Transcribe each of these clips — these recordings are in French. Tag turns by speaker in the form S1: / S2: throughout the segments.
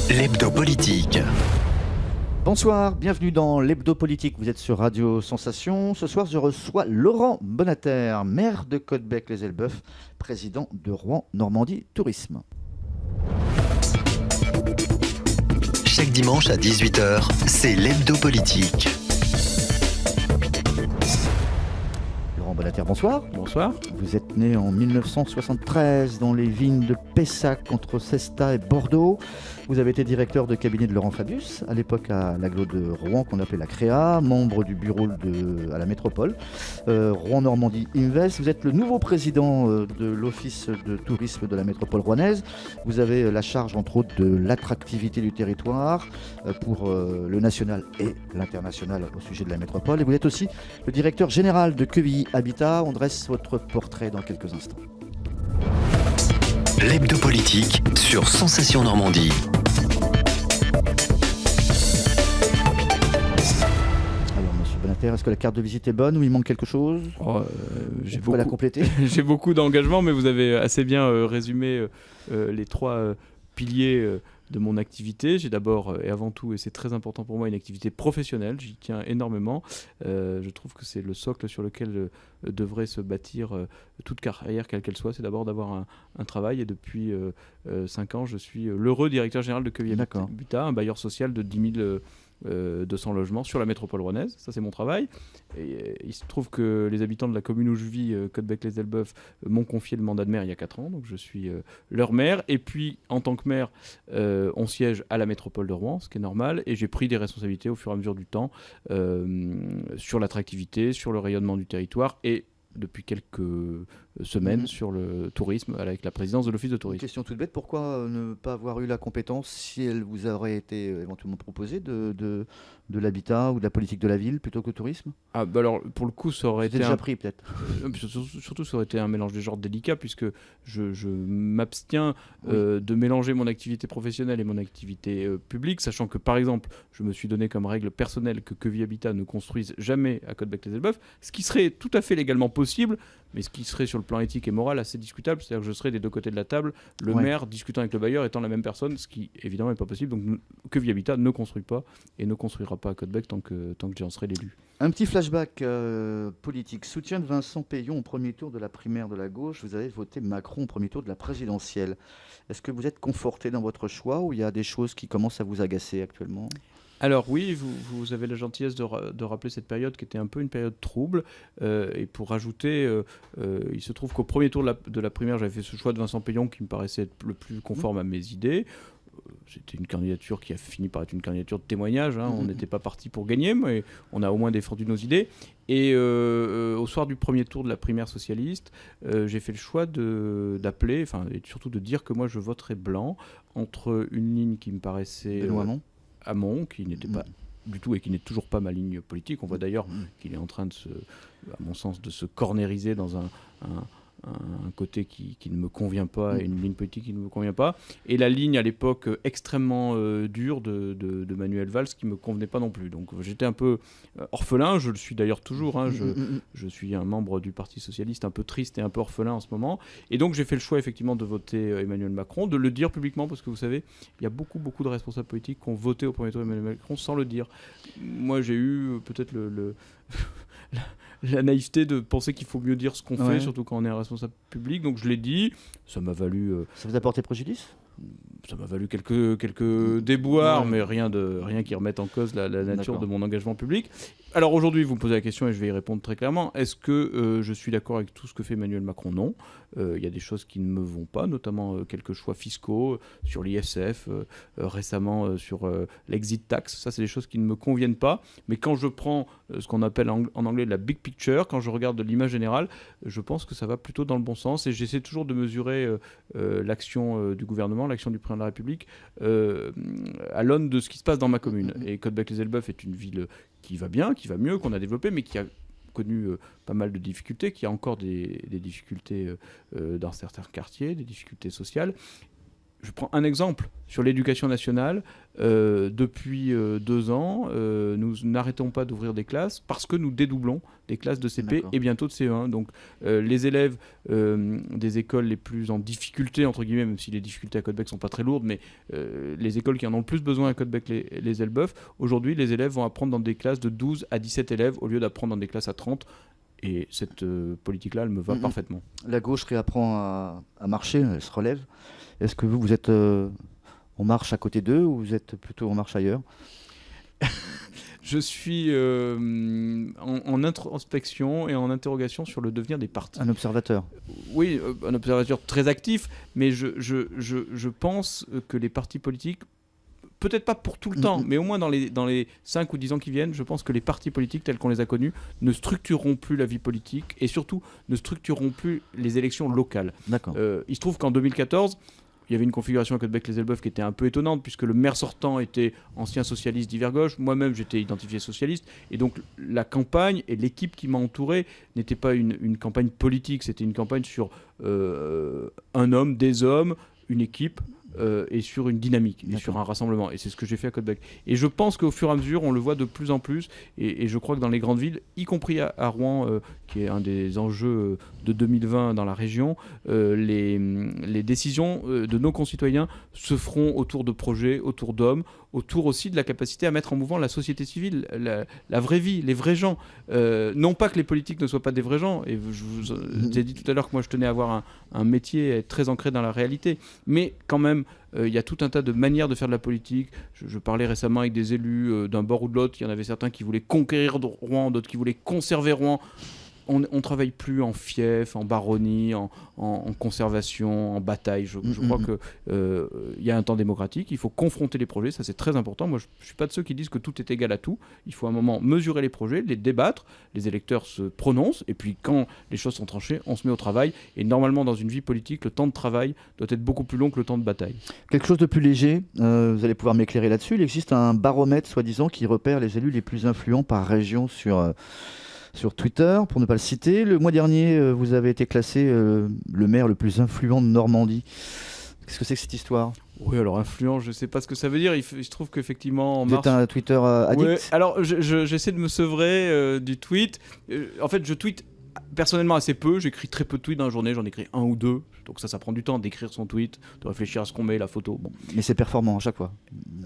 S1: L'hebdo politique.
S2: Bonsoir, bienvenue dans l'hebdo politique. Vous êtes sur Radio Sensation. Ce soir, je reçois Laurent Bonnater, maire de Caudebec-les-Elbeuf, président de Rouen Normandie Tourisme.
S1: Chaque dimanche à 18h, c'est l'hebdo politique.
S2: Laurent Bonnater, bonsoir.
S3: Bonsoir.
S2: Vous êtes né en 1973 dans les vignes de Pessac entre Cestas et Bordeaux. Vous avez été directeur de cabinet de Laurent Fabius, à l'époque à l'agglo de Rouen qu'on appelait la Créa, membre du bureau à la métropole, Rouen Normandie Invest. Vous êtes le nouveau président de l'office de tourisme de la métropole rouennaise. Vous avez la charge entre autres de l'attractivité du territoire pour le national et l'international au sujet de la métropole. Et vous êtes aussi le directeur général de Quevilly Habitat. On dresse votre portrait dans quelques instants.
S1: L'hebdo politique sur Sensation Normandie.
S2: Alors, monsieur Bonnater, est-ce que la carte de visite est bonne ou il manque quelque chose?
S3: J'ai
S2: la compléter.
S3: J'ai beaucoup d'engagement, mais vous avez assez bien résumé les trois piliers de mon activité. J'ai d'abord et avant tout, et c'est très important pour moi, une activité professionnelle. J'y tiens énormément. Je trouve que c'est le socle sur lequel devrait se bâtir toute carrière, quelle qu'elle soit. C'est d'abord d'avoir un travail. Et depuis 5 ans, je suis l'heureux directeur général de Quevilly Habitat, un bailleur social de 10 200 logements sur la métropole rouennaise. Ça, c'est mon travail. Et il se trouve que les habitants de la commune où je vis, Caudebec-les-Elbeuf, m'ont confié le mandat de maire il y a 4 ans. Donc je suis leur maire. Et puis, en tant que maire, on siège à la métropole de Rouen, ce qui est normal. Et j'ai pris des responsabilités au fur et à mesure du temps sur l'attractivité, sur le rayonnement du territoire et depuis quelques semaines sur le tourisme avec la présidence de l'office de tourisme.
S2: Une question toute bête, pourquoi ne pas avoir eu la compétence, si elle vous aurait été éventuellement proposée, de l'habitat ou de la politique de la ville plutôt que le tourisme?
S3: Alors pour le coup ça aurait été
S2: déjà pris peut-être.
S3: Surtout ça aurait été un mélange des genres délicat puisque je m'abstiens de mélanger mon activité professionnelle et mon activité publique, sachant que par exemple je me suis donné comme règle personnelle que Quevilly Habitat ne construise jamais à Caudebec-les-Elbeuf, ce qui serait tout à fait légalement possible, mais ce qui serait sur le plan éthique et moral assez discutable, c'est-à-dire que je serais des deux côtés de la table, le maire discutant avec le bailleur étant la même personne, ce qui évidemment n'est pas possible. Donc Quevilly Habitat ne construit pas et ne construira pas à Caudebec tant que j'en serai l'élu.
S2: Un petit flashback politique. Soutien de Vincent Peillon au premier tour de la primaire de la gauche. Vous avez voté Macron au premier tour de la présidentielle. Est-ce que vous êtes conforté dans votre choix ou il y a des choses qui commencent à vous agacer actuellement ?
S3: Alors oui, vous avez la gentillesse de rappeler cette période qui était un peu une période trouble. Et pour rajouter, il se trouve qu'au premier tour de la primaire, j'avais fait ce choix de Vincent Peillon qui me paraissait être le plus conforme à mes idées. C'était une candidature qui a fini par être une candidature de témoignage. On n'était pas parti pour gagner, mais on a au moins défendu nos idées. Et au soir du premier tour de la primaire socialiste, j'ai fait le choix d'appeler, et surtout de dire que moi je voterais blanc entre une ligne qui me paraissait... Hamon, qui n'était pas du tout et qui n'est toujours pas ma ligne politique. On voit d'ailleurs qu'il est en train à mon sens, de se cornériser dans un côté qui ne me convient pas et une ligne politique qui ne me convient pas. Et la ligne à l'époque extrêmement dure de Manuel Valls qui ne me convenait pas non plus. Donc j'étais un peu orphelin, je le suis d'ailleurs toujours. Je suis un membre du Parti Socialiste un peu triste et un peu orphelin en ce moment. Et donc j'ai fait le choix effectivement de voter Emmanuel Macron, de le dire publiquement parce que vous savez, il y a beaucoup de responsables politiques qui ont voté au premier tour Emmanuel Macron sans le dire. Moi j'ai eu peut-être la naïveté de penser qu'il faut mieux dire ce qu'on fait, surtout quand on est un responsable public. Donc je l'ai dit, ça m'a valu...
S2: Ça vous a porté préjudice ?
S3: Ça m'a valu quelques déboires, mais rien qui remette en cause la nature de mon engagement public. Alors aujourd'hui, vous me posez la question et je vais y répondre très clairement. Est-ce que je suis d'accord avec tout ce que fait Emmanuel Macron ? Non. Il y a des choses qui ne me vont pas, notamment quelques choix fiscaux sur l'ISF, récemment sur l'exit tax. Ça, c'est des choses qui ne me conviennent pas. Mais quand je prends ce qu'on appelle en anglais la big picture, quand je regarde l'image générale, je pense que ça va plutôt dans le bon sens. Et j'essaie toujours de mesurer l'action du gouvernement, l'action du président de la République, à l'aune de ce qui se passe dans ma commune. Et Caudebec-les-Elbeuf est une ville qui va bien, qui va mieux, qu'on a développé, mais qui a connu pas mal de difficultés, qui a encore des difficultés dans certains quartiers, des difficultés sociales. Je prends un exemple, sur l'éducation nationale, depuis 2 ans, nous n'arrêtons pas d'ouvrir des classes parce que nous dédoublons des classes de CP
S2: D'accord.
S3: et bientôt de CE1. Donc les élèves des écoles les plus en difficulté, entre guillemets, même si les difficultés à Caudebec ne sont pas très lourdes, mais les écoles qui en ont le plus besoin à Caudebec, les Elbeuf, aujourd'hui les élèves vont apprendre dans des classes de 12 à 17 élèves au lieu d'apprendre dans des classes à 30. Et cette politique-là, elle me va parfaitement.
S2: La gauche réapprend à marcher, elle se relève. Est-ce que vous êtes en marche à côté d'eux ou vous êtes plutôt en marche ailleurs?
S3: Je suis en introspection et en interrogation sur le devenir des partis.
S2: Un observateur.
S3: Oui, un observateur très actif, mais je pense que les partis politiques, peut-être pas pour tout le temps, mais au moins dans les 5 ou 10 ans qui viennent, je pense que les partis politiques tels qu'on les a connus ne structureront plus la vie politique et surtout ne structureront plus les élections locales.
S2: D'accord.
S3: Il se trouve qu'en 2014, il y avait une configuration à Caudebec-les-Elbeuf qui était un peu étonnante puisque le maire sortant était ancien socialiste d'hiver gauche. Moi-même, j'étais identifié socialiste. Et donc, la campagne et l'équipe qui m'a entouré n'était pas une campagne politique. C'était une campagne sur un homme, des hommes, une équipe et sur une dynamique et sur un rassemblement. Et c'est ce que j'ai fait à Caudebec. Et je pense qu'au fur et à mesure, on le voit de plus en plus. Et je crois que dans les grandes villes, y compris à Rouen, qui est un des enjeux de 2020 dans la région, les décisions de nos concitoyens se feront autour de projets, autour d'hommes, autour aussi de la capacité à mettre en mouvement la société civile, la vraie vie, les vrais gens. Non pas que les politiques ne soient pas des vrais gens, et je vous ai dit tout à l'heure que moi je tenais à avoir un métier très ancré dans la réalité, mais quand même, il y a tout un tas de manières de faire de la politique. Je parlais récemment avec des élus d'un bord ou de l'autre. Il y en avait certains qui voulaient conquérir Rouen, d'autres qui voulaient conserver Rouen. On ne travaille plus en fief, en baronnie, en conservation, en bataille. Je crois qu'il y a un temps démocratique, il faut confronter les projets, ça c'est très important. Moi je ne suis pas de ceux qui disent que tout est égal à tout. Il faut à un moment mesurer les projets, les débattre, les électeurs se prononcent, et puis quand les choses sont tranchées, on se met au travail. Et normalement dans une vie politique, le temps de travail doit être beaucoup plus long que le temps de bataille.
S2: Quelque chose de plus léger, vous allez pouvoir m'éclairer là-dessus. Il existe un baromètre soi-disant qui repère les élus les plus influents par région sur Twitter, pour ne pas le citer. Le mois dernier, vous avez été classé le maire le plus influent de Normandie. Qu'est-ce que c'est que cette histoire?
S3: Oui, alors influent, je ne sais pas ce que ça veut dire. Il se trouve qu'effectivement...
S2: Vous êtes un Twitter addict?
S3: Ouais, alors, j'essaie de me sevrer du tweet. En fait, je tweete personnellement assez peu. J'écris très peu de tweets dans la journée. J'en écris 1 ou 2. Donc ça prend du temps d'écrire son tweet, de réfléchir à ce qu'on met, la photo. Bon.
S2: Mais c'est performant à chaque fois.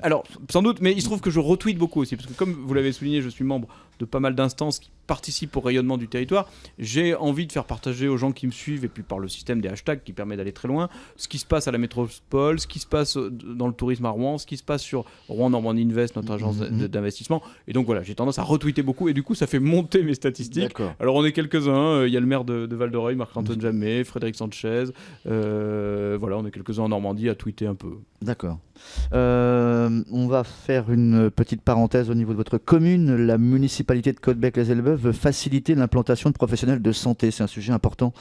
S3: Alors, sans doute, mais il se trouve que je retweete beaucoup aussi. Parce que comme vous l'avez souligné, je suis membre de pas mal d'instances qui participent au rayonnement du territoire. J'ai envie de faire partager aux gens qui me suivent, et puis par le système des hashtags qui permet d'aller très loin, ce qui se passe à la métropole, ce qui se passe dans le tourisme à Rouen, ce qui se passe sur Rouen Normandie Invest, notre agence d'investissement. Et donc voilà, j'ai tendance à retweeter beaucoup, et du coup ça fait monter mes statistiques.
S2: D'accord.
S3: Alors on est quelques-uns, il y a le maire de Val-d'Oreuil, Marc-Antoine Jammet, Frédéric Sanchez, voilà, on est quelques-uns en Normandie à tweeter un peu.
S2: D'accord. On va faire une petite parenthèse au niveau de votre commune. La municipalité de Caudebec-les-Elbeuf veut faciliter l'implantation de professionnels de santé. C'est un sujet important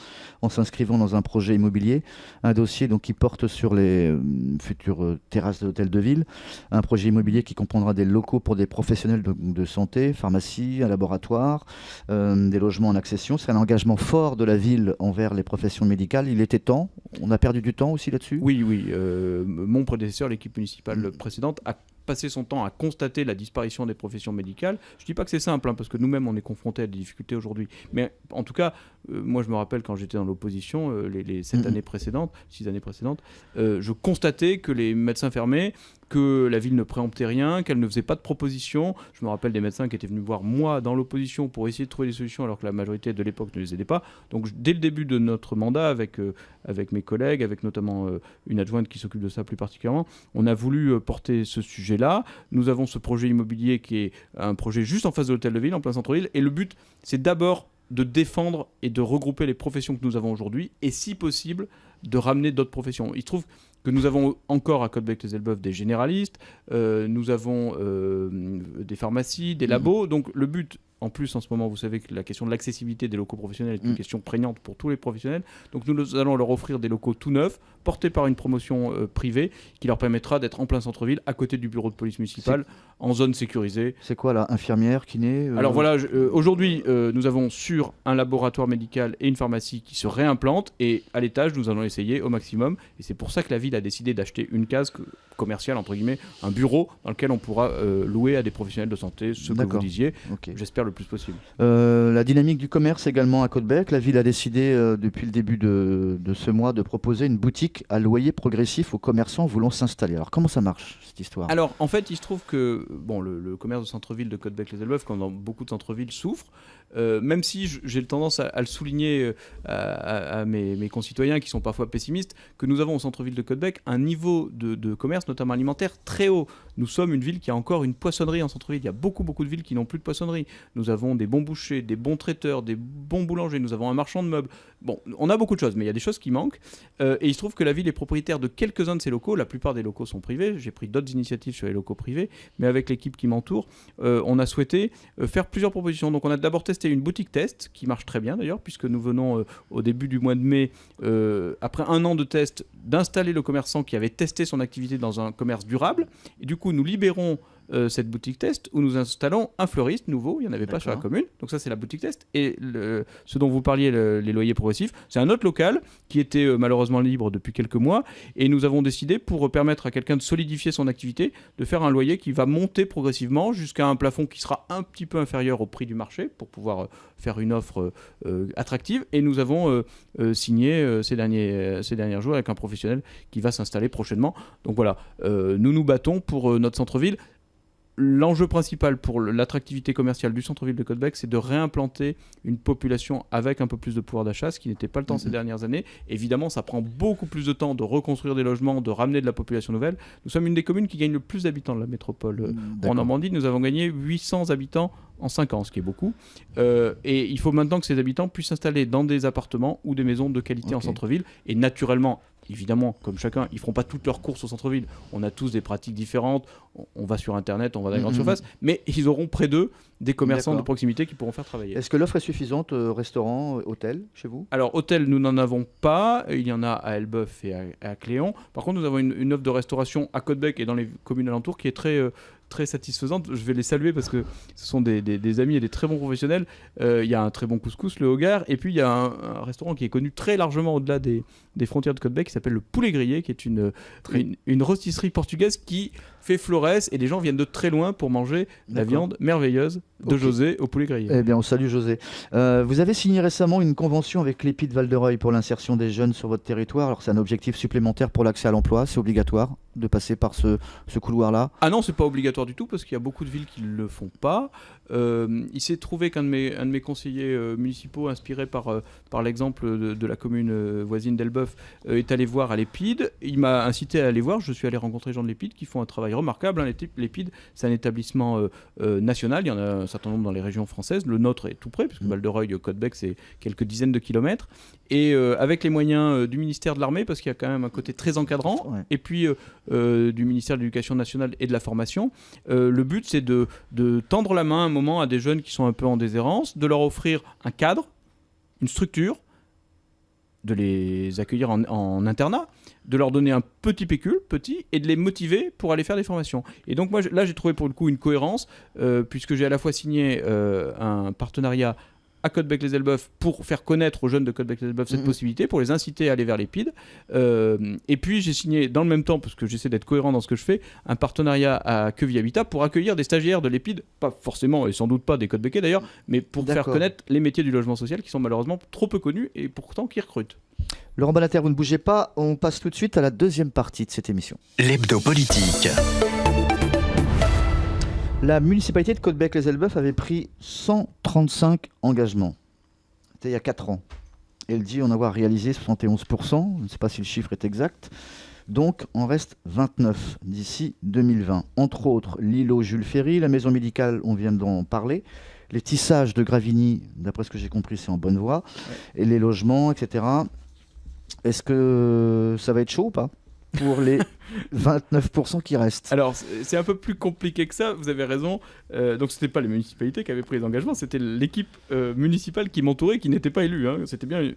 S2: en s'inscrivant dans un projet immobilier. Un dossier donc, qui porte sur les futures terrasses de l'hôtel de ville. Un projet immobilier qui comprendra des locaux pour des professionnels de santé, pharmacie, un laboratoire, des logements en accession. C'est un engagement fort de la ville envers les professions médicales. Il était temps. On a perdu du temps aussi là-dessus?
S3: Oui. Mon prédécesseur, l'équipe municipale précédente, a passé son temps à constater la disparition des professions médicales. Je ne dis pas que c'est simple, parce que nous-mêmes, on est confrontés à des difficultés aujourd'hui. Mais en tout cas, moi, je me rappelle quand j'étais dans l'opposition, les 6 années précédentes, je constatais que les médecins fermaient, que la ville ne préemptait rien, qu'elle ne faisait pas de propositions. Je me rappelle des médecins qui étaient venus voir moi dans l'opposition pour essayer de trouver des solutions alors que la majorité de l'époque ne les aidait pas. Donc dès le début de notre mandat, avec mes collègues, avec notamment une adjointe qui s'occupe de ça plus particulièrement, on a voulu porter ce sujet-là. Nous avons ce projet immobilier qui est un projet juste en face de l'hôtel de ville, en plein centre-ville. Et le but, c'est d'abord de défendre et de regrouper les professions que nous avons aujourd'hui et si possible de ramener d'autres professions. Il se trouve que nous avons encore à Caudebec-les-Elbeuf des généralistes, nous avons des pharmacies, des labos. Donc le but en plus, en ce moment, vous savez que la question de l'accessibilité des locaux professionnels est une
S2: Mm.
S3: question prégnante pour tous les professionnels. Donc nous allons leur offrir des locaux tout neufs, portés par une promotion privée, qui leur permettra d'être en plein centre-ville, à côté du bureau de police municipale, en zone sécurisée.
S2: C'est quoi là, infirmière, kiné
S3: Alors voilà, aujourd'hui, nous avons sur un laboratoire médical et une pharmacie qui se réimplantent, et à l'étage, nous allons essayer au maximum. Et c'est pour ça que la ville a décidé d'acheter une case commerciale, entre guillemets, un bureau dans lequel on pourra louer à des professionnels de santé, ce que vous
S2: D'accord.
S3: disiez,
S2: Ok.
S3: j'espère le plus possible.
S2: La dynamique du commerce également à Caudebec. La ville a décidé depuis le début de ce mois de proposer une boutique à loyer progressif aux commerçants voulant s'installer. Alors comment ça marche cette histoire?
S3: Alors, en fait, il se trouve que bon, le commerce de centre-ville de Caudebec-les-Elbeuf, comme dans beaucoup de centres-villes, souffre. Même si j'ai tendance à le souligner à mes concitoyens qui sont parfois pessimistes, que nous avons au centre-ville de Caudebec un niveau de commerce, notamment alimentaire, très haut. Nous sommes une ville qui a encore une poissonnerie en centre-ville. Il y a beaucoup de villes qui n'ont plus de poissonnerie. Nous avons des bons bouchers, des bons traiteurs, des bons boulangers, nous avons un marchand de meubles. Bon, on a beaucoup de choses, mais il y a des choses qui manquent. Et il se trouve que la ville est propriétaire de quelques-uns de ces locaux. La plupart des locaux sont privés. J'ai pris d'autres initiatives sur les locaux privés, mais avec l'équipe qui m'entoure, on a souhaité faire plusieurs propositions. Donc on a d'abord testé une boutique test, qui marche très bien d'ailleurs, puisque nous venons au début du mois de mai, après un an de test, d'installer le commerçant qui avait testé son activité dans un commerce durable. Et du coup, nous libérons cette boutique test où nous installons un fleuriste nouveau, il n'y en avait pas sur la commune, donc ça c'est la boutique test. Et ce dont vous parliez, les loyers progressifs, c'est un autre local qui était malheureusement libre depuis quelques mois, et nous avons décidé, pour permettre à quelqu'un de solidifier son activité, de faire un loyer qui va monter progressivement jusqu'à un plafond qui sera un petit peu inférieur au prix du marché pour pouvoir faire une offre attractive. Et nous avons signé ces derniers jours avec un professionnel qui va s'installer prochainement. Donc voilà, nous nous battons pour notre centre-ville. L'enjeu principal pour l'attractivité commerciale du centre-ville de Caudebec, c'est de réimplanter une population avec un peu plus de pouvoir d'achat, ce qui n'était pas le temps ces dernières années. Évidemment, ça prend beaucoup plus de temps de reconstruire des logements, de ramener de la population nouvelle. Nous sommes une des communes qui gagne le plus d'habitants de la métropole en Normandie. Nous avons gagné 800 habitants en 5 ans, ce qui est beaucoup. Et il faut maintenant que ces habitants puissent s'installer dans des appartements ou des maisons de qualité en centre-ville. Et naturellement, évidemment, comme chacun, ils ne feront pas toutes leurs courses au centre-ville. On a tous des pratiques différentes. On va sur Internet, on va dans les grandes surfaces. Mais ils auront près d'eux des commerçants de proximité qui pourront faire travailler.
S2: Est-ce que l'offre est suffisante, restaurant, hôtel, chez vous?
S3: Alors, hôtel, nous n'en avons pas. Il y en a à Elbeuf et à Cléon. Par contre, nous avons une offre de restauration à Caudebec et dans les communes alentours qui est très satisfaisante. Je vais les saluer parce que ce sont des amis et des très bons professionnels. Il y a un très bon couscous, le Hogar, et puis il y a un restaurant qui est connu très largement au-delà des frontières de Caudebec qui s'appelle le Poulet Grillé, qui est une rôtisserie portugaise qui fait florès, et les gens viennent de très loin pour manger la viande merveilleuse de José au poulet grillé.
S2: Eh bien, on salue José. Vous avez signé récemment une convention avec l'EPID Val-de-Reuil pour l'insertion des jeunes sur votre territoire. Alors, c'est un objectif supplémentaire pour l'accès à l'emploi. C'est obligatoire de passer par ce couloir-là?
S3: Ah non, c'est pas obligatoire du tout, parce qu'il y a beaucoup de villes qui ne le font pas. Il s'est trouvé qu'un de mes conseillers municipaux, inspiré par l'exemple de la commune voisine d'Elbeuf, est allé voir à l'EPID. Il m'a incité à aller voir. Je suis allé rencontrer les gens de l'EPID qui font un travail remarquable. L'EPID, c'est un établissement national. Il y en a un certain nombre dans les régions françaises. Le nôtre est tout près, puisque Val-de-Reuil, Caudebec, c'est quelques dizaines de kilomètres. Et avec les moyens du ministère de l'Armée, parce qu'il y a quand même un côté très encadrant, et puis du ministère de l'Éducation nationale et de la formation, le but, c'est de tendre la main un moment à des jeunes qui sont un peu en déshérence, de leur offrir un cadre, une structure, de les accueillir en internat, de leur donner un petit pécule, et de les motiver pour aller faire des formations. Et donc moi, là, j'ai trouvé pour le coup une cohérence, puisque j'ai à la fois signé un partenariat à Caudebec-les-Elbeuf pour faire connaître aux jeunes de Caudebec-les-Elbeuf cette possibilité, pour les inciter à aller vers l'EPID. Et puis j'ai signé dans le même temps, parce que j'essaie d'être cohérent dans ce que je fais, un partenariat à Queville Habitat pour accueillir des stagiaires de l'EPID, pas forcément et sans doute pas des Caudebeckais d'ailleurs, mais pour faire connaître les métiers du logement social qui sont malheureusement trop peu connus et pourtant qui recrutent.
S2: Laurent Balater, vous ne bougez pas, on passe tout de suite à la deuxième partie de cette émission.
S1: L'hebdo politique.
S2: La municipalité de Caudebec-les-Elbeuf avait pris 135 engagements. C'était il y a 4 ans. Elle dit en avoir réalisé 71%. Je ne sais pas si le chiffre est exact. Donc, en reste 29 d'ici 2020. Entre autres, l'îlot Jules Ferry, la maison médicale, on vient d'en parler. Les tissages de Gravigny, d'après ce que j'ai compris, c'est en bonne voie. Et les logements, etc. Est-ce que ça va être chaud ou pas ? pour les 29% qui restent.
S3: Alors, c'est un peu plus compliqué que ça, vous avez raison. Donc, ce n'était pas les municipalités qui avaient pris les engagements, c'était l'équipe municipale qui m'entourait, qui n'était pas élue. C'était bien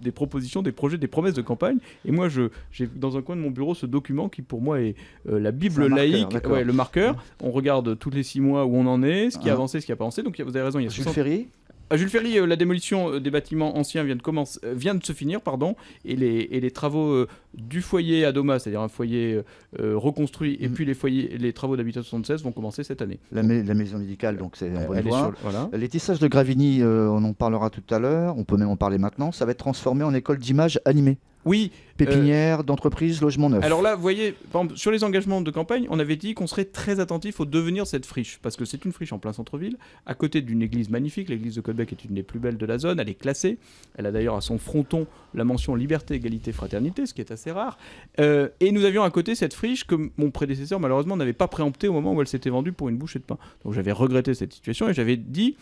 S3: des propositions, des projets, des promesses de campagne. Et moi, j'ai dans un coin de mon bureau ce document qui, pour moi, est la Bible laïque, le marqueur. On regarde tous les 6 mois où on en est, ce qui a avancé, ce qui n'a pas avancé. Donc, vous avez raison, il y a
S2: Jules Ferry.
S3: Jules Ferry, la démolition des bâtiments anciens vient de se finir, et les travaux du foyer à Doma, c'est-à-dire un foyer reconstruit, et puis les travaux d'Habitat 76 vont commencer cette année.
S2: La maison médicale, donc c'est en bonne voie.
S3: Voilà.
S2: Les tissages de Gravigny, on en parlera tout à l'heure, on peut même en parler maintenant, ça va être transformé en école d'image animée.
S3: Oui.
S2: Pépinière, d'entreprise, logement neuf.
S3: Alors là, vous voyez, par exemple, sur les engagements de campagne, on avait dit qu'on serait très attentif au devenir de cette friche, parce que c'est une friche en plein centre-ville, à côté d'une église magnifique. L'église de Caudebec est une des plus belles de la zone, elle est classée. Elle a d'ailleurs à son fronton la mention liberté, égalité, fraternité, ce qui est assez rare. Et nous avions à côté cette friche que mon prédécesseur, malheureusement, n'avait pas préemptée au moment où elle s'était vendue pour une bouchée de pain. Donc j'avais regretté cette situation et j'avais dit...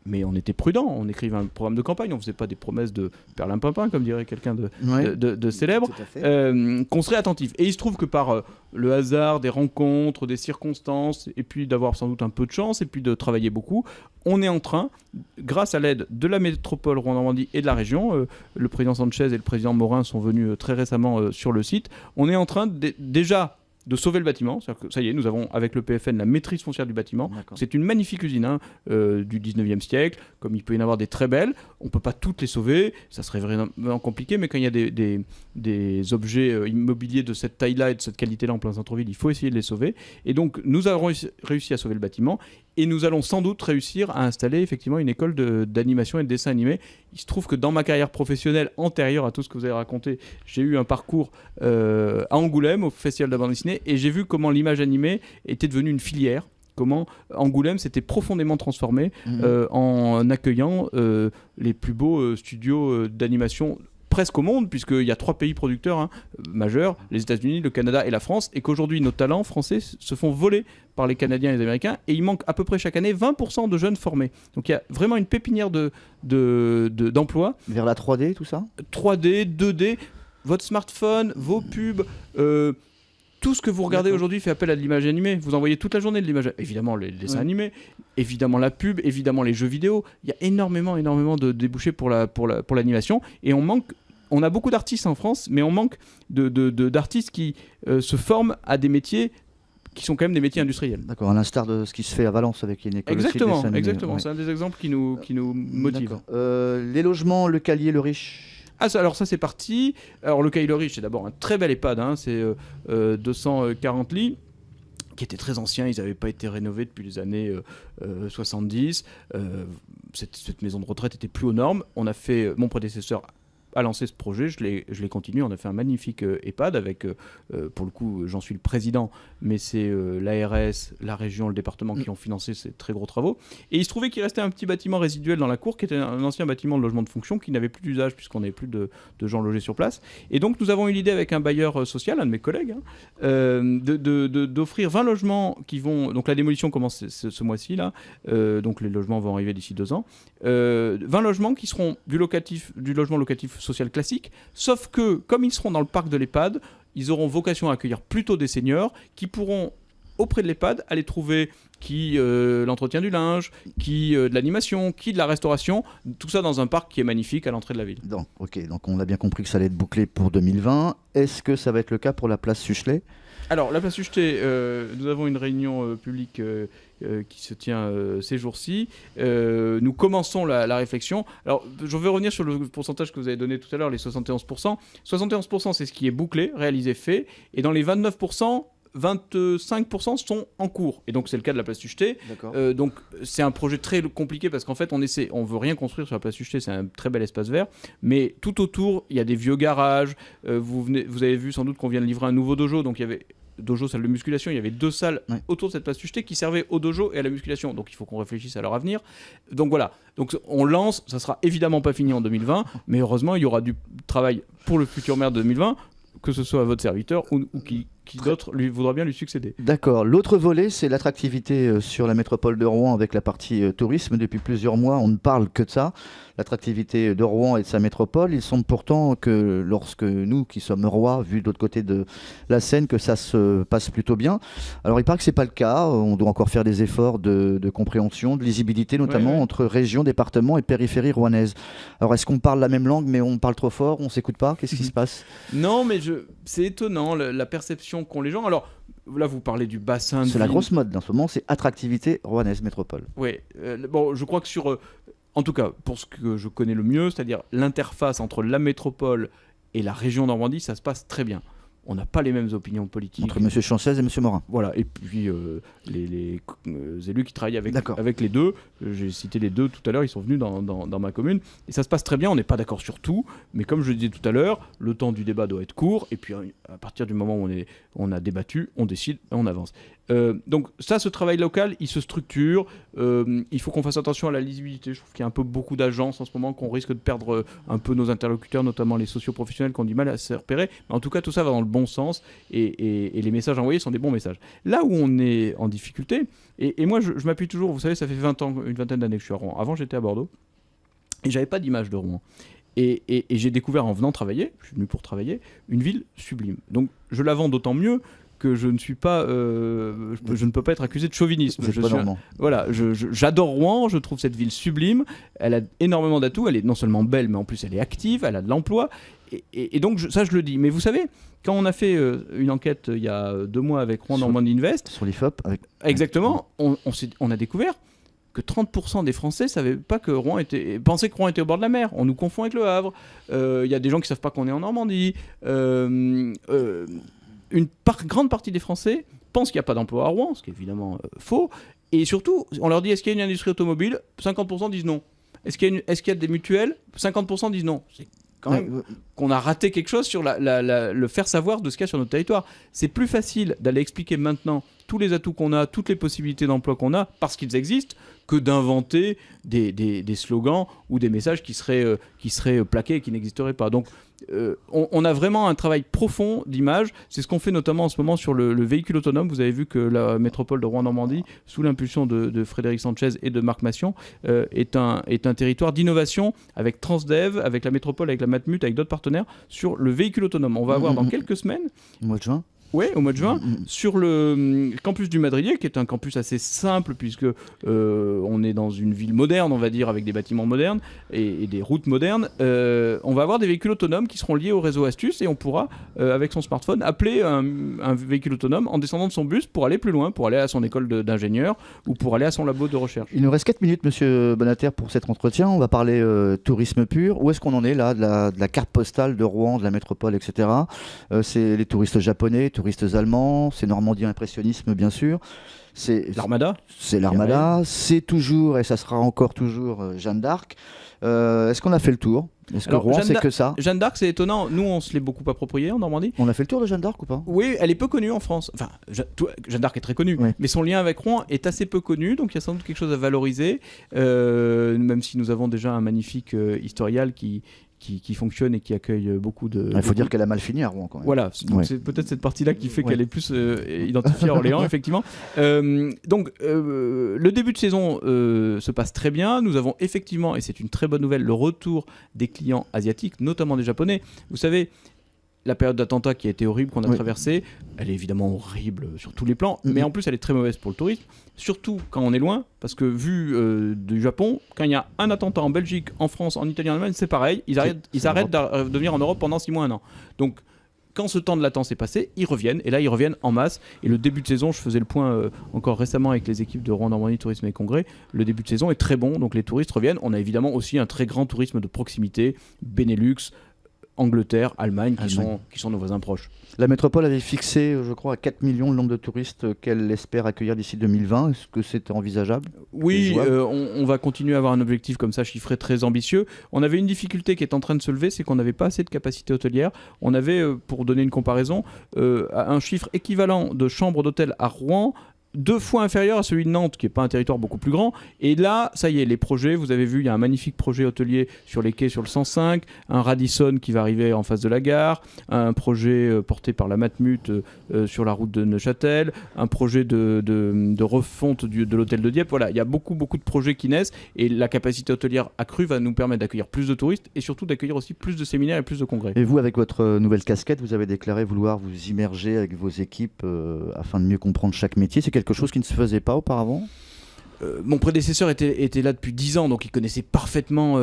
S3: Mais on était prudent, on écrivait un programme de campagne, on ne faisait pas des promesses de perlimpinpin, comme dirait quelqu'un de célèbre, qu'on serait attentif. Et il se trouve que par le hasard, des rencontres, des circonstances, et puis d'avoir sans doute un peu de chance, et puis de travailler beaucoup, on est en train, grâce à l'aide de la métropole Rouen-Normandie et de la région, le président Sanchez et le président Morin sont venus très récemment sur le site, on est en train déjà de sauver le bâtiment. C'est-à-dire que ça y est, nous avons avec le PFN la maîtrise foncière du bâtiment. D'accord. C'est une magnifique usine du 19e siècle, comme il peut y en avoir des très belles. On ne peut pas toutes les sauver, ça serait vraiment compliqué, mais quand il y a des objets immobiliers de cette taille-là et de cette qualité-là en plein centre-ville, il faut essayer de les sauver. Et donc nous avons réussi à sauver le bâtiment et nous allons sans doute réussir à installer effectivement une école d'animation et de dessin animé. Il se trouve que dans ma carrière professionnelle antérieure à tout ce que vous avez raconté, j'ai eu un parcours à Angoulême, au Festival de la bande dessinée, et j'ai vu comment l'image animée était devenue une filière. Comment Angoulême s'était profondément transformé en accueillant les plus beaux studios d'animation presque au monde, puisqu'il y a 3 pays producteurs majeurs, les États-Unis, le Canada et la France, et qu'aujourd'hui nos talents français se font voler par les Canadiens et les Américains, et il manque à peu près chaque année 20% de jeunes formés. Donc il y a vraiment une pépinière d'emplois.
S2: Vers la 3D, tout ça
S3: 3D, 2D, votre smartphone, vos pubs... tout ce que vous regardez aujourd'hui fait appel à de l'image animée. Vous envoyez toute la journée de l'image. Évidemment, les dessins animés, évidemment la pub, évidemment les jeux vidéo. Il y a énormément de débouchés pour l'animation. Et on a beaucoup d'artistes en France, mais on manque d'artistes qui se forment à des métiers qui sont quand même des métiers industriels.
S2: D'accord, à l'instar de ce qui se fait à Valence avec une école.
S3: Exactement. C'est un des exemples qui nous motive.
S2: Les logements, le Calier, le Riche.
S3: Alors ça c'est parti. Alors le Caille Riche, c'est d'abord un très bel EHPAD, c'est 240 lits, qui était très ancien, ils n'avaient pas été rénovés depuis les années 70. Cette maison de retraite était plus aux normes. Mon prédécesseur a lancé ce projet, je l'ai continué, on a fait un magnifique EHPAD avec, pour le coup, j'en suis le président, mais c'est l'ARS, la région, le département qui ont financé ces très gros travaux. Et il se trouvait qu'il restait un petit bâtiment résiduel dans la cour, qui était un ancien bâtiment de logement de fonction, qui n'avait plus d'usage, puisqu'on n'avait plus de gens logés sur place. Et donc, nous avons eu l'idée avec un bailleur social, un de mes collègues, d'offrir 20 logements qui vont... Donc, la démolition commence ce mois-ci, là. Donc, les logements vont arriver d'ici 2 ans. 20 logements qui seront du logement locatif social classique, sauf que, comme ils seront dans le parc de l'EHPAD, ils auront vocation à accueillir plutôt des seniors qui pourront, auprès de l'EHPAD, aller trouver l'entretien du linge, de l'animation, de la restauration, tout ça dans un parc qui est magnifique à l'entrée de la ville.
S2: Donc on a bien compris que ça allait être bouclé pour 2020. Est-ce que ça va être le cas pour la place Suchelet ? Alors,
S3: la place Suchetet, nous avons une réunion publique qui se tient ces jours-ci. Nous commençons la réflexion. Alors, je vais revenir sur le pourcentage que vous avez donné tout à l'heure, les 71%. 71%, c'est ce qui est bouclé, réalisé, fait. Et dans les 29%, 25% sont en cours. Et donc, c'est le cas de la place Suchetet. Donc, c'est un projet très compliqué parce qu'en fait, on veut rien construire sur la place Suchetet. C'est un très bel espace vert. Mais tout autour, il y a des vieux garages. Vous avez vu sans doute qu'on vient de livrer un nouveau dojo. Donc, il y avait dojo, salle de musculation. Il y avait 2 salles autour de cette place Suchetet qui servaient au dojo et à la musculation. Donc, il faut qu'on réfléchisse à leur avenir. Donc, voilà. Donc, on lance. Ça sera évidemment pas fini en 2020. Mais heureusement, il y aura du travail pour le futur maire de 2020, que ce soit votre serviteur ou qui qui d'autre voudra bien lui succéder.
S2: D'accord. L'autre volet, c'est l'attractivité sur la métropole de Rouen avec la partie tourisme. Depuis plusieurs mois, on ne parle que de ça. L'attractivité de Rouen et de sa métropole. Il semble pourtant que lorsque nous, qui sommes rois, vu de l'autre côté de la Seine, que ça se passe plutôt bien. Alors il paraît que ce n'est pas le cas. On doit encore faire des efforts de compréhension, de lisibilité, notamment entre régions, départements et périphérie rouennaise. Alors est-ce qu'on parle la même langue, mais on parle trop fort, on ne s'écoute pas? Qu'est-ce qui se passe?
S3: Non, mais c'est étonnant, la perception qu'ont les gens. Alors là, vous parlez du bassin de
S2: C'est la
S3: ville.
S2: grosse mode en ce moment, c'est attractivité rouennaise métropole.
S3: Oui, bon, je crois que en tout cas, pour ce que je connais le mieux, c'est-à-dire l'interface entre la métropole et la région Normandie, ça se passe très bien. On n'a pas les mêmes opinions politiques.
S2: Entre M. Chancez et M. Morin.
S3: Voilà, et puis les élus qui travaillent avec les deux, j'ai cité les deux tout à l'heure, ils sont venus dans ma commune, et ça se passe très bien, on n'est pas d'accord sur tout, mais comme je le disais tout à l'heure, le temps du débat doit être court, et puis à partir du moment où on a débattu, on décide et on avance. Donc ça, ce travail local, il se structure, il faut qu'on fasse attention à la lisibilité. Je trouve qu'il y a un peu beaucoup d'agences en ce moment, qu'on risque de perdre un peu nos interlocuteurs, notamment les socioprofessionnels qui ont du mal à se repérer. Mais en tout cas, tout ça va dans le bon sens et les messages envoyés sont des bons messages. Là où on est en difficulté, et moi je m'appuie toujours, vous savez, ça fait une vingtaine d'années que je suis à Rouen. Avant, j'étais à Bordeaux et j'avais pas d'image de Rouen. Et j'ai découvert en venant travailler, je suis venu pour travailler, une ville sublime. Donc je la vends d'autant mieux que je ne suis pas, je ne peux pas être accusé de chauvinisme. J'adore Rouen, je trouve cette ville sublime. Elle a énormément d'atouts. Elle est non seulement belle, mais en plus elle est active, elle a de l'emploi. Et donc ça, je le dis. Mais vous savez, quand on a fait une enquête il y a 2 mois avec Rouen Normandie Invest
S2: sur l'IFOP,
S3: exactement, on a découvert que 30% des Français savaient pas que pensaient que Rouen était au bord de la mer. On nous confond avec Le Havre. Il y a des gens qui savent pas qu'on est en Normandie. Grande partie des Français pensent qu'il n'y a pas d'emploi à Rouen, ce qui est évidemment faux. Et surtout, on leur dit, est-ce qu'il y a une industrie automobile? 50% disent non. Est-ce qu'il y a des mutuelles? 50% disent non. C'est quand même qu'on a raté quelque chose sur le faire savoir de ce qu'il y a sur notre territoire. C'est plus facile d'aller expliquer maintenant tous les atouts qu'on a, toutes les possibilités d'emploi qu'on a, parce qu'ils existent, que d'inventer des slogans ou des messages qui seraient plaqués et qui n'existeraient pas. Donc, on a vraiment un travail profond d'image. C'est ce qu'on fait notamment en ce moment sur le véhicule autonome. Vous avez vu que la métropole de Rouen-Normandie, sous l'impulsion de Frédéric Sanchez et de Marc Massion, est un territoire d'innovation avec Transdev, avec la métropole, avec la Matmut, avec d'autres partenaires sur le véhicule autonome. On va avoir dans quelques semaines,
S2: au mois de juin.
S3: Oui, au mois de juin, sur le campus du Madrier, qui est un campus assez simple, puisque on est dans une ville moderne, on va dire, avec des bâtiments modernes et des routes modernes. On va avoir des véhicules autonomes qui seront liés au réseau Astuce, et on pourra, avec son smartphone, appeler un véhicule autonome en descendant de son bus pour aller plus loin, pour aller à son école d'ingénieur ou pour aller à son labo de recherche.
S2: Il nous reste 4 minutes, Monsieur Bonater, pour cet entretien. On va parler tourisme pur. Où est-ce qu'on en est là, de la carte postale de Rouen, de la métropole, etc. C'est les touristes japonais, touristes allemands, c'est Normandie impressionnisme bien sûr. C'est
S3: l'Armada.
S2: C'est l'Armada, c'est toujours et ça sera encore toujours Jeanne d'Arc. Est-ce qu'on a fait le tour? Est-ce que Rouen c'est que ça?
S3: Jeanne d'Arc, c'est étonnant. Nous, on se l'est beaucoup approprié en Normandie.
S2: On a fait le tour de Jeanne d'Arc ou pas?
S3: Oui, elle est peu connue en France. Enfin, Jeanne d'Arc est très connue, mais son lien avec Rouen est assez peu connu, donc il y a sans doute quelque chose à valoriser, même si nous avons déjà un magnifique historial qui fonctionne et qui accueille beaucoup de...
S2: Il faut dire qu'elle a mal fini à Rouen quand même.
S3: Voilà, donc c'est peut-être cette partie-là qui fait qu'elle est plus identifiée à Orléans, effectivement. Donc, le début de saison se passe très bien. Nous avons effectivement, et c'est une très bonne nouvelle, le retour des clients asiatiques, notamment des Japonais. Vous savez, la période d'attentat qui a été horrible, qu'on a traversée, elle est évidemment horrible sur tous les plans, mais en plus elle est très mauvaise pour le tourisme, surtout quand on est loin, parce que vu du Japon, quand il y a un attentat en Belgique, en France, en Italie, en Allemagne, c'est pareil, ils arrêtent de venir en Europe pendant 6 mois, 1 an. Donc quand ce temps de latence est passé, ils reviennent, et là ils reviennent en masse. Et le début de saison, je faisais le point encore récemment avec les équipes de Rouen Normandie Tourisme et Congrès, le début de saison est très bon, donc les touristes reviennent. On a évidemment aussi un très grand tourisme de proximité, Benelux, Angleterre, Allemagne, qui sont nos voisins proches.
S2: La métropole avait fixé, je crois, à 4 millions le nombre de touristes qu'elle espère accueillir d'ici 2020. Est-ce que c'est envisageable?
S3: Oui, on va continuer à avoir un objectif comme ça, chiffré, très ambitieux. On avait une difficulté qui est en train de se lever, c'est qu'on n'avait pas assez de capacité hôtelière. On avait, pour donner une comparaison, un chiffre équivalent de chambres d'hôtel à Rouen 2 fois inférieur à celui de Nantes, qui n'est pas un territoire beaucoup plus grand. Et là, ça y est, les projets, vous avez vu, il y a un magnifique projet hôtelier sur les quais sur le 105, un Radisson qui va arriver en face de la gare, un projet porté par la Matmut sur la route de Neuchâtel, un projet de refonte de l'hôtel de Dieppe. Voilà, il y a beaucoup de projets qui naissent, et la capacité hôtelière accrue va nous permettre d'accueillir plus de touristes et surtout d'accueillir aussi plus de séminaires et plus de congrès.
S2: Et vous, avec votre nouvelle casquette, vous avez déclaré vouloir vous immerger avec vos équipes afin de mieux comprendre chaque métier. C'est quelque chose qui ne se faisait pas auparavant ?
S3: Mon prédécesseur était là depuis 10 ans, donc il connaissait parfaitement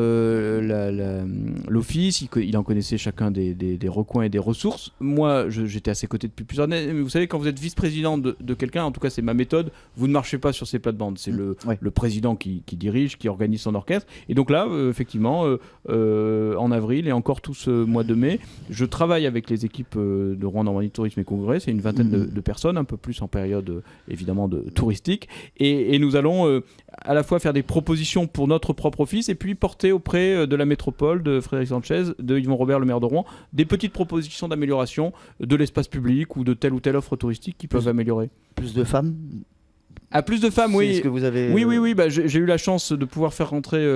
S3: l'office, il en connaissait chacun des recoins et des ressources. Moi, j'étais à ses côtés depuis plusieurs années, mais vous savez, quand vous êtes vice-président de quelqu'un, en tout cas c'est ma méthode, vous ne marchez pas sur ses plates-bandes, c'est le président qui dirige, qui organise son orchestre. Et donc là, effectivement, en avril et encore tout ce mois de mai, je travaille avec les équipes de Rouen Normandie Tourisme et Congrès, c'est une vingtaine de personnes, un peu plus en période évidemment touristique, et nous allons à la fois faire des propositions pour notre propre office et puis porter auprès de la métropole, de Frédéric Sanchez, de Yvon Robert, le maire de Rouen, des petites propositions d'amélioration de l'espace public ou de telle ou telle offre touristique qui peuvent améliorer.
S2: Plus de femmes ?
S3: À plus de femmes, oui.
S2: Est-ce que vous avez...
S3: Oui. Bah, j'ai eu la chance de pouvoir faire rentrer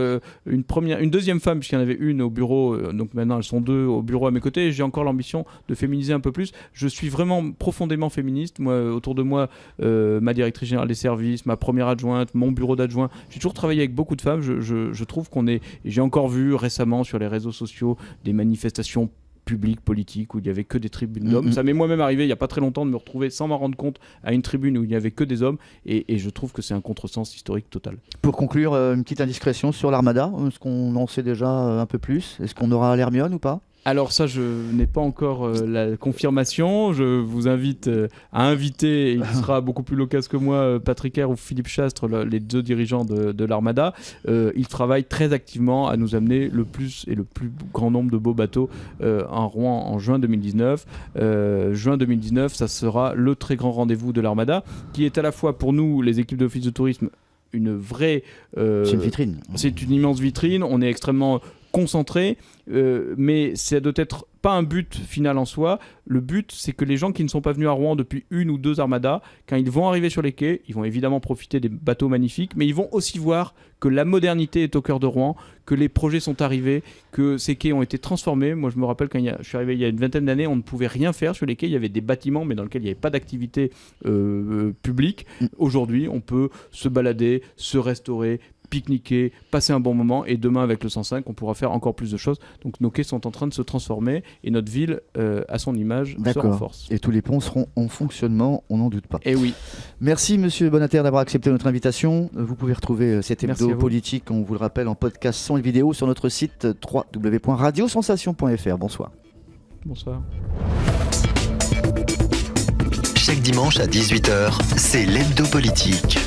S3: une deuxième femme, puisqu'il y en avait une au bureau. Donc maintenant, elles sont 2 au bureau à mes côtés. Et j'ai encore l'ambition de féminiser un peu plus. Je suis vraiment profondément féministe. Moi, autour de moi, ma directrice générale des services, ma première adjointe, mon bureau d'adjoint. J'ai toujours travaillé avec beaucoup de femmes. Je trouve qu'on est... J'ai encore vu récemment sur les réseaux sociaux des manifestations public, politique, où il n'y avait que des tribunes d'hommes. Ça m'est moi-même arrivé il n'y a pas très longtemps de me retrouver sans m'en rendre compte à une tribune où il n'y avait que des hommes, et je trouve que c'est un contresens historique total.
S2: Pour conclure, une petite indiscrétion sur l'Armada. Est-ce qu'on en sait déjà un peu plus ? Est-ce qu'on aura l'Hermione ou pas ?
S3: Alors ça, je n'ai pas encore la confirmation. Je vous invite à inviter, et il sera beaucoup plus loquace que moi, Patrick Air ou Philippe Chastre, les 2 dirigeants de l'Armada. Ils travaillent très activement à nous amener le plus grand nombre de beaux bateaux en Rouen en juin 2019. Juin 2019, ça sera le très grand rendez-vous de l'Armada, qui est à la fois pour nous, les équipes d'office de tourisme, une vraie...
S2: c'est une vitrine.
S3: C'est une immense vitrine. On est extrêmement concentré, mais ça doit être pas un but final en soi. Le but, c'est que les gens qui ne sont pas venus à Rouen depuis 1 ou 2 armadas, quand ils vont arriver sur les quais, ils vont évidemment profiter des bateaux magnifiques, mais ils vont aussi voir que la modernité est au cœur de Rouen, que les projets sont arrivés, que ces quais ont été transformés. Moi, je me rappelle, je suis arrivé il y a une vingtaine d'années, on ne pouvait rien faire sur les quais. Il y avait des bâtiments, mais dans lesquels il n'y avait pas d'activité publique. Aujourd'hui, on peut se balader, se restaurer, pique-niquer, passer un bon moment, et demain avec le 105 on pourra faire encore plus de choses. Donc nos quais sont en train de se transformer et notre ville à son image se renforce.
S2: Et tous les ponts seront en fonctionnement, on n'en doute pas.
S3: Et oui.
S2: Merci Monsieur Bonnater d'avoir accepté notre invitation. Vous pouvez retrouver cet hebdo politique, on vous le rappelle, en podcast son et vidéo sur notre site www.radiosensation.fr. Bonsoir.
S3: Bonsoir.
S1: Chaque dimanche à 18h, c'est l'hebdo politique.